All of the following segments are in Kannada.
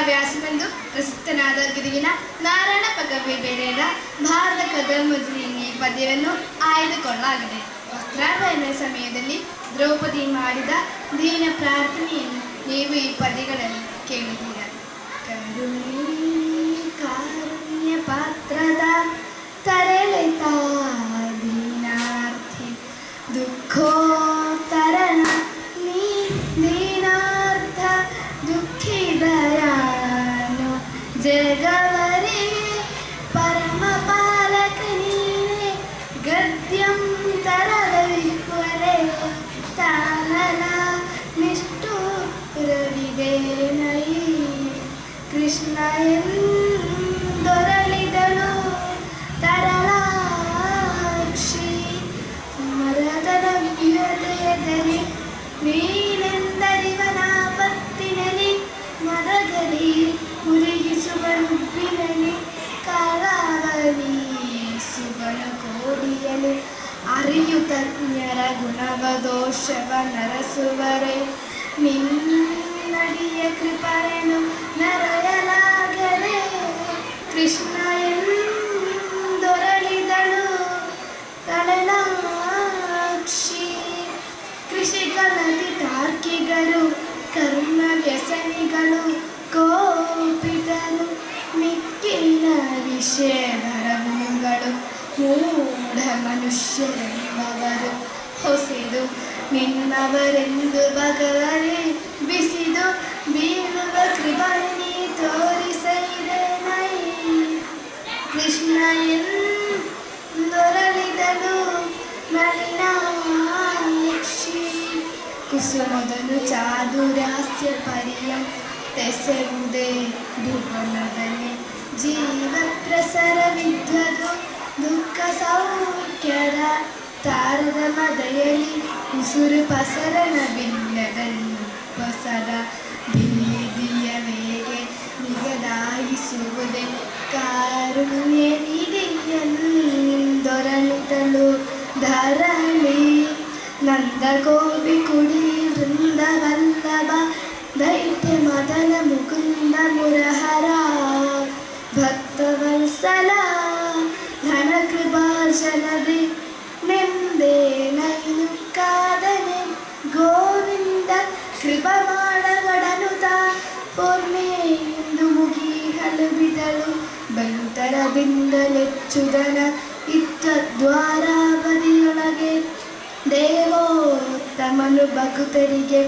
ವ್ಯಾಸವೆಂದು ಪ್ರಸಿದ್ಧನಾದ ಗಿರಿಗಿನ ನಾರಾಯಣ ಕವಿ ಬೇರೆಯರ ಭಾರತ ಕದಮಜುವಿನ ಈ ಪದ್ಯವನ್ನು ಆಯ್ದುಕೊಳ್ಳಲಾಗಿದೆ. ವಸ್ತ್ರಾಪಹರಣ ಸಮಯದಲ್ಲಿ ದ್ರೌಪದಿ ಮಾಡಿದ ದೀನ ಪ್ರಾರ್ಥನೆಯನ್ನು ನೀವು ಈ ಪದ್ಯಗಳಲ್ಲಿ ಕೇಳಿದ್ದೀರ. ಕಾರುಣ್ಯ ಪಾತ್ರದ ತರಳಿತ ದೀನಾರ್ಥಿ ದುಃಖೋತ್ತರಣ ನೀ ದೀನಾರ್ಥ ದುಃಖಿದಯಾನು ಜಗವರಿಗೆ ಪರಮ ಪಾಲಕ ನೀನೆ ಗದ್ಯಂ ತರಲಿಕ್ವರೆ ತಾನಲ ನಿಷ್ಠುರವಿದೆ ನೈ ಕೃಷ್ಣ ಎಂದೊರಳಿದಳು ತರಳಾಕ್ಷಿ ಮರದನ ವಿಹೃದಯದಲ್ಲಿ ನೀನೆಂದರಿವನಾಪತ್ತಿನಲ್ಲಿ ಮದಗಲಿ ಮುರಿಗಿಸುವನುಬ್ಬಿನಲ್ಲಿ ಕಾಲಾವಲಿಸುವನು ಕೋಡಿಯಲಿ ಅರಿಯುತಜ್ಞರ ಗುಣವ ದೋಷವ ನರಸುವರೆ ನಿನ್ನಡಿಯ ಕೃಪೆಯನ್ನು ನರಯಲಾಗದೆ ಕೃಷ್ಣ ಎಂದೊರಳಿದಳು ತಳಲಾಕ್ಷಿ. ಕೃಷಿಗಳತಿ ತಾರ್ಕಿಗಳು ಕರ್ಮ ವ್ಯಸನಿಗಳು ಕೋಪಿತರು ಮಿಕ್ಕಿನ ವಿಷಯಗಳು ಮೂಢ ಮನುಷ್ಯರೆಂಬವರು ಹೊಸೆದು ನಿನ್ನವರೆಂದು ಭಗವರೇ ಬಿಸಿದು ಬೀಳುವ ಕೃಪಣಿ ತೋರಿಸೈದೆ ನೈ ಕೃಷ್ಣ ಎಂದೊರಳಿದಳು ನಳಿನಾಕ್ಷಿ. ಕುಸುಮದನು ಚಾದುರಾಸ್ಯ ಪರಿಯಂ ತೆಸೆವುದೇ ಭುವನದಲ್ಲಿ ಜೀವ ಪ್ರಸರವಿದ್ವದು ದುಃಖ ಸೌಖ್ಯದ ತಾರದ ಮದಯಲಿ ಉಸುರು ಪಸರನ ಬಿಲ್ಲದಲ್ಲಿ ಹೊಸದ ಬೀದಿಯ ವೇಗೆ ನಿಗದಾಯಿಸುವುದೇ ಕಾರುಣ್ಯ ನಿಧಿಯಂದೊರಳಿದಳು ಧರಣಿ ನಂದ ಗೋಪಿ ಕುಡಿ ವೃಂದವಲ್ಲಭ ದೈತ್ಯ ಮದನ ಮುಕುಂದ ಮುರಹರ ಭಕ್ತವತ್ಸಲ ಧನ ಕೃಪಾರ್ಜನದಿ ನೆಂದೇ ನೈನು ಕಾದನೆ ಗೋವಿಂದ ಕೃಪ ಮಾಡಗಡನುತ ಪೂರ್ಣೆಂದು ಮುಗಿ ಹಲುಬಿದಳು ಬಂತರ ಬಿಂದಲೆಚ್ಚುದನ ಇತ್ತ ದ್ವಾರಾವಧಿಯೊಳಗೆ ದೇವೋತ್ತಮನು ಭಕ್ತರಿಗೆ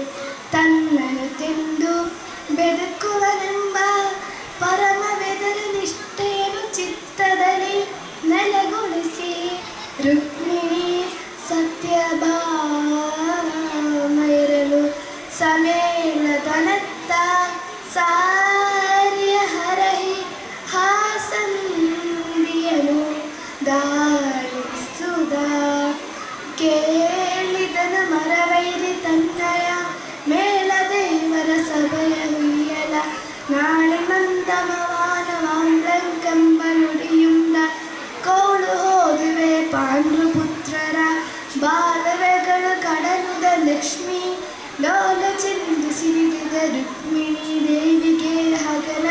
ತನ್ನನು ತೆಂದು ಬೆದಕುವನೆಂಬ ಪರಮ ವೆದರ ನಿಷ್ಠೆಯನ್ನು ಚಿತ್ತದಲ್ಲಿ ನೆಲೆಗೊಳಿಸಿ ರುಕ್ಮಿಣಿ ಸತ್ಯಭಾಮೈರಲು ಸಮೇಳದನತ್ತ ಸಾರ್ಯ ಹರಹಿ ಹಾಸಂದಿಯನು ದಾಳಿಸುದ ಕೇಳಿದನ ಮರವೈರಿ ತನ್ನಯ ಮೇಲದೇವರ ಸಭೆಯ ಹುಯ್ಯಲ ನಾಳೆ ಮಂದಮವಾನವಾಂಗ್ಲಂಕಂಬ ನುಡಿಯುಂಡ ಕೋಳು ಹೋದುವೆ ಪಾಂಡುಪುತ್ರರ ಬಾಲವೆಗಳು ಕಡನುದ ಲಕ್ಷ್ಮಿ ಲೋಲ ಚೆಂದು ಸಿರಿದ ರುಕ್ಮಿಣಿ ದೇವಿಗೆ ಹಗಲ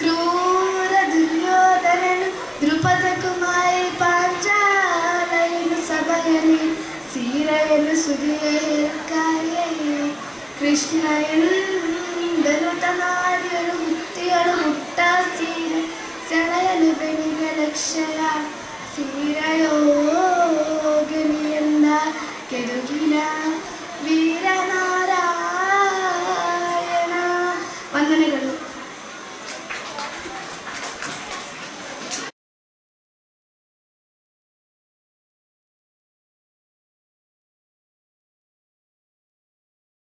ಕ್ರೂರ ದುರ್ಯೋಧನನು ದ್ರುಪದ ಕುಮಾರಿ ಪಾಂಚಾಲಯನು ಸಭೆಯಲ್ಲಿ ಸೀರೆಯನ್ನು ಸುರಿಯ ಹೇರ್ಕಾಯೇ ಕೃಷ್ಣ ಎಂದನು ತನಾರ್ಯರು ಹುತ್ತಿಯಳು ಹುಟ್ಟ ಸೀರೆ ಸೆಳೆಯಲು ಬೆಣಿಗ ಲಕ್ಷಯ ಸೀರೆಯೋಗಿನಿಯಂದ ಕೆದುಗಿನ